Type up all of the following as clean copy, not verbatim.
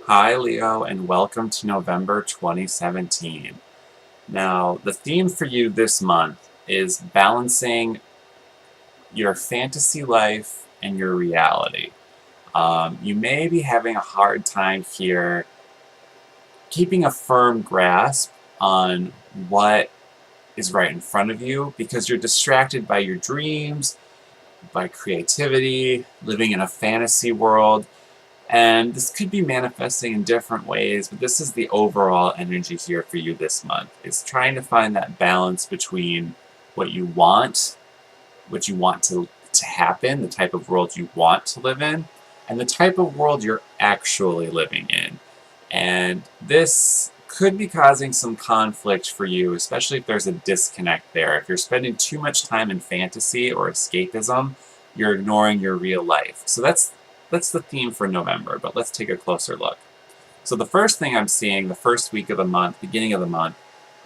Hi, Leo, and welcome to November 2017. Now, the theme for you this month is balancing your fantasy life and your reality. You may be having a hard time here keeping a firm grasp on what is right in front of you because you're distracted by your dreams, by creativity, living in a fantasy world. And this could be manifesting in different ways, but this is the overall energy here for you this month. It's trying to find that balance between what you want, what you want to happen, the type of world you want to live in, and the type of world you're actually living in. And this could be causing some conflict for you, especially if there's a disconnect there. If you're spending too much time in fantasy or escapism, you're ignoring your real life. So that's the theme for November, but let's take a closer look. So the first thing I'm seeing the first week of the month, beginning of the month,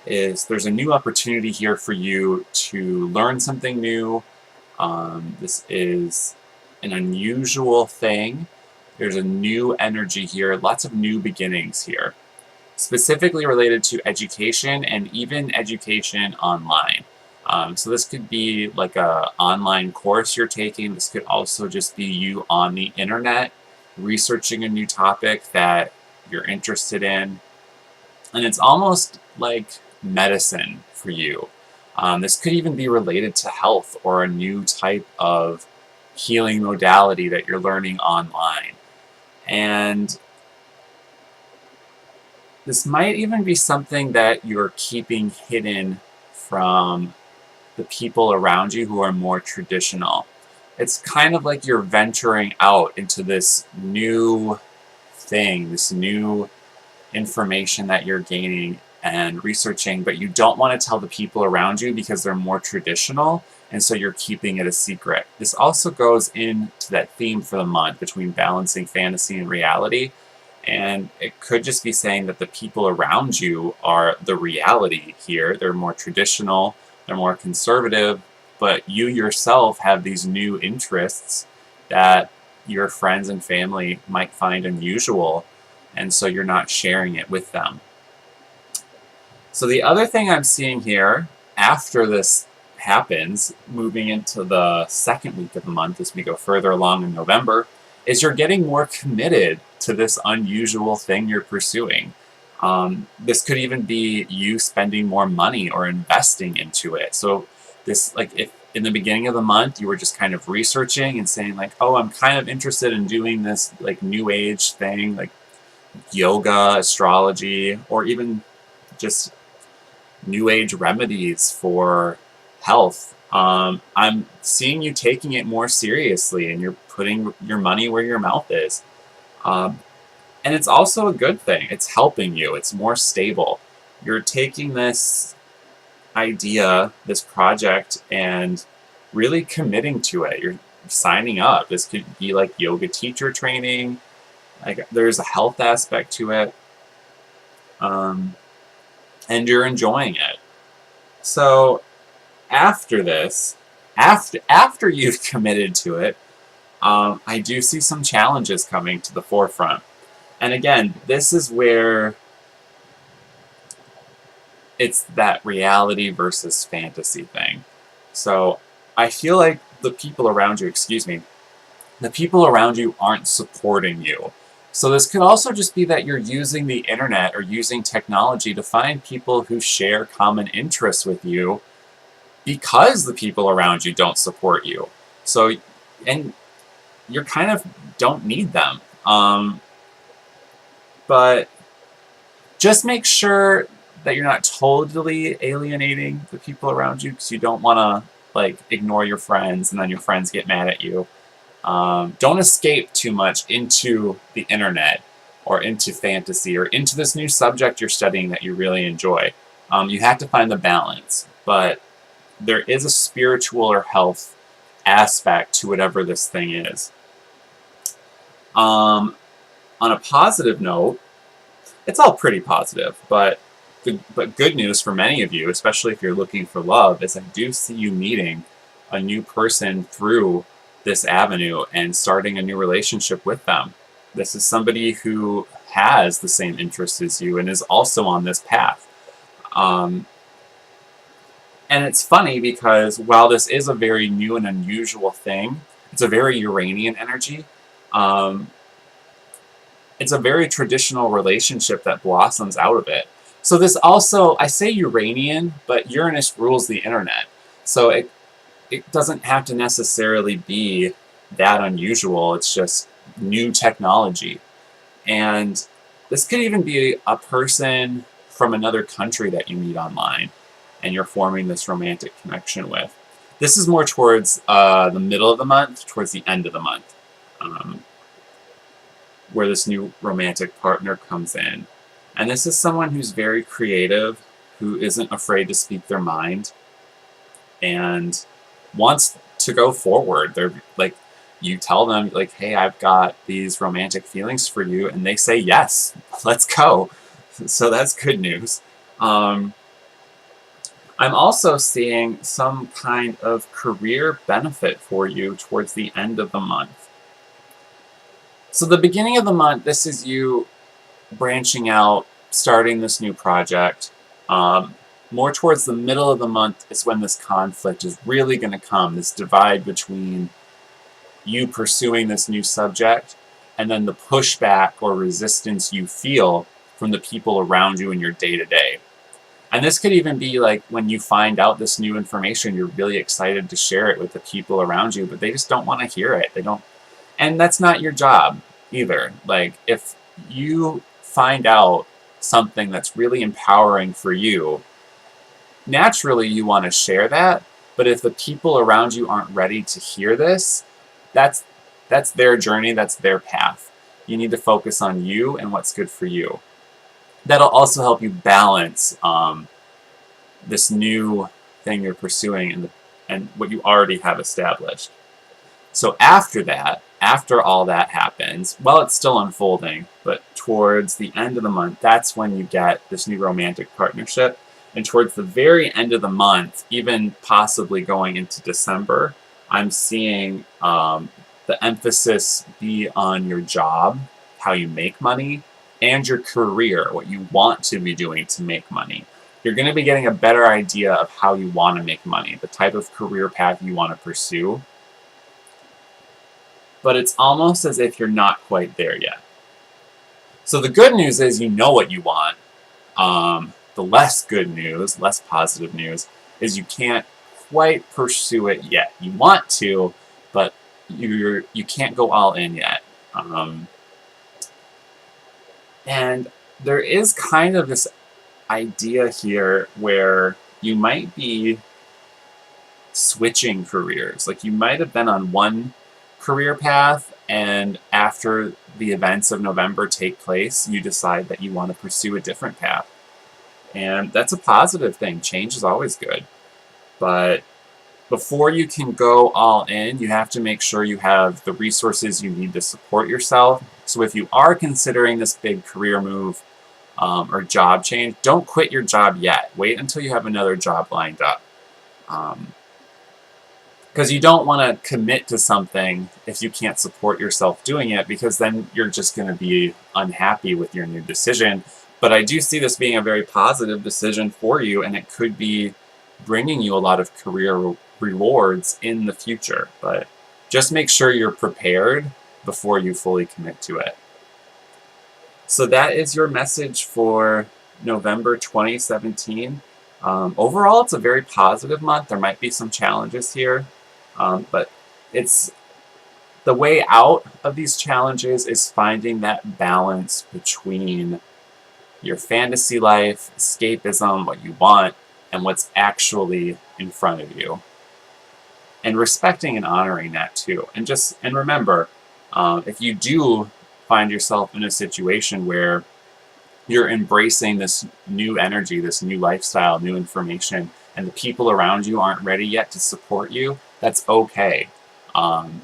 is there's a new opportunity here for you to learn something new. This is an unusual thing. There's a new energy here, lots of new beginnings here, specifically related to education and even education online. So this could be like a online course you're taking. This could also just be you on the internet researching a new topic that you're interested in. And it's almost like medicine for you. This could even be related to health or a new type of healing modality that you're learning online. And this might even be something that you're keeping hidden from the people around you who are more traditional. It's kind of like you're venturing out into this new thing, this new information that you're gaining and researching, but you don't want to tell the people around you because they're more traditional, and so you're keeping it a secret. This also goes into that theme for the month between balancing fantasy and reality, and it could just be saying that the people around you are the reality here. They're more traditional, they're more conservative, but you yourself have these new interests that your friends and family might find unusual, and so you're not sharing it with them. So the other thing I'm seeing here after this happens, moving into the second week of the month as we go further along in November, is you're getting more committed to this unusual thing you're pursuing. This could even be you spending more money or investing into it. So this, like, if in the beginning of the month you were just kind of researching and saying like, oh, I'm kind of interested in doing this like new age thing, like yoga, astrology, or even just new age remedies for health. I'm seeing you taking it more seriously and you're putting your money where your mouth is. Um, and it's also a good thing. It's helping you. It's more stable. You're taking this idea, this project, and really committing to it. You're signing up. This could be like yoga teacher training. Like there's a health aspect to it. Um, and you're enjoying it. So after this, after you've committed to it, I do see some challenges coming to the forefront. And again, this is where it's that reality versus fantasy thing. So I feel like the people around you, excuse me, the people around you aren't supporting you. So this could also just be that you're using the internet or using technology to find people who share common interests with you because the people around you don't support you. So, and you kind of don't need them. But just make sure that you're not totally alienating the people around you because you don't want to like ignore your friends and then your friends get mad at you. Don't escape too much into the internet or into fantasy or into this new subject you're studying that you really enjoy. You have to find the balance, but there is a spiritual or health aspect to whatever this thing is. On a positive note, it's all pretty positive, but good news for many of you, especially if you're looking for love, is I do see you meeting a new person through this avenue and starting a new relationship with them. This is somebody who has the same interests as you and is also on this path. And it's funny because while this is a very new and unusual thing, it's a very Uranian energy. It's a very traditional relationship that blossoms out of it. So this also, I say Uranian, but Uranus rules the internet. So it doesn't have to necessarily be that unusual. It's just new technology. And this could even be a person from another country that you meet online and you're forming this romantic connection with. This is more towards the middle of the month, towards the end of the month, where this new romantic partner comes in. And this is someone who's very creative, who isn't afraid to speak their mind, and wants to go forward. They're like, you tell them, like, hey, I've got these romantic feelings for you, and they say, yes, let's go. So that's good news. I'm also seeing some kind of career benefit for you towards the end of the month. So the beginning of the month, this is you branching out, starting this new project. More towards the middle of the month is when this conflict is really going to come, this divide between you pursuing this new subject and then the pushback or resistance you feel from the people around you in your day-to-day. And this could even be like when you find out this new information, you're really excited to share it with the people around you, but they just don't want to hear it. They don't, and that's not your job either. Like, if you find out something that's really empowering for you, naturally you want to share that, but if the people around you aren't ready to hear this, that's their journey, that's their path. You need to focus on you and what's good for you. That'll also help you balance this new thing you're pursuing and what you already have established. So after that, after all that happens, well, it's still unfolding, but towards the end of the month, that's when you get this new romantic partnership. And towards the very end of the month, even possibly going into December, I'm seeing the emphasis be on your job, how you make money, and your career, what you want to be doing to make money. You're going to be getting a better idea of how you want to make money, the type of career path you want to pursue. But it's almost as if you're not quite there yet. So the good news is you know what you want. The less good news, less positive news, is you can't quite pursue it yet. You want to, but you can't go all in yet. And there is kind of this idea here where you might be switching careers. Like, you might have been on one career path, and after the events of November take place, you decide that you want to pursue a different path. And that's a positive thing. Change is always good. But before you can go all in, you have to make sure you have the resources you need to support yourself. So if you are considering this big career move or job change, don't quit your job yet. Wait until you have another job lined up. Because you don't want to commit to something if you can't support yourself doing it, because then you're just going to be unhappy with your new decision. But I do see this being a very positive decision for you, and it could be bringing you a lot of career rewards in the future. But just make sure you're prepared before you fully commit to it. So that is your message for November 2017. Overall, it's a very positive month. There might be some challenges here, but it's the way out of these challenges is finding that balance between your fantasy life, escapism, what you want, and what's actually in front of you. And respecting and honoring that too. And remember, if you do find yourself in a situation where you're embracing this new energy, this new lifestyle, new information, and the people around you aren't ready yet to support you, that's okay.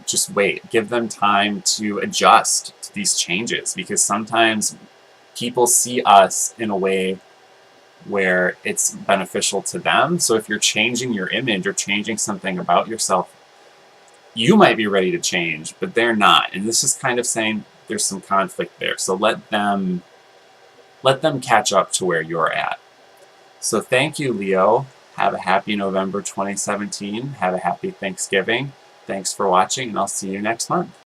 Just wait. Give them time to adjust to these changes, because sometimes people see us in a way where it's beneficial to them. So if you're changing your image or changing something about yourself, you might be ready to change, but they're not. And this is kind of saying, there's some conflict there. So let them catch up to where you're at. So thank you, Leo. Have a happy November 2017. Have a happy Thanksgiving. Thanks for watching, and I'll see you next month.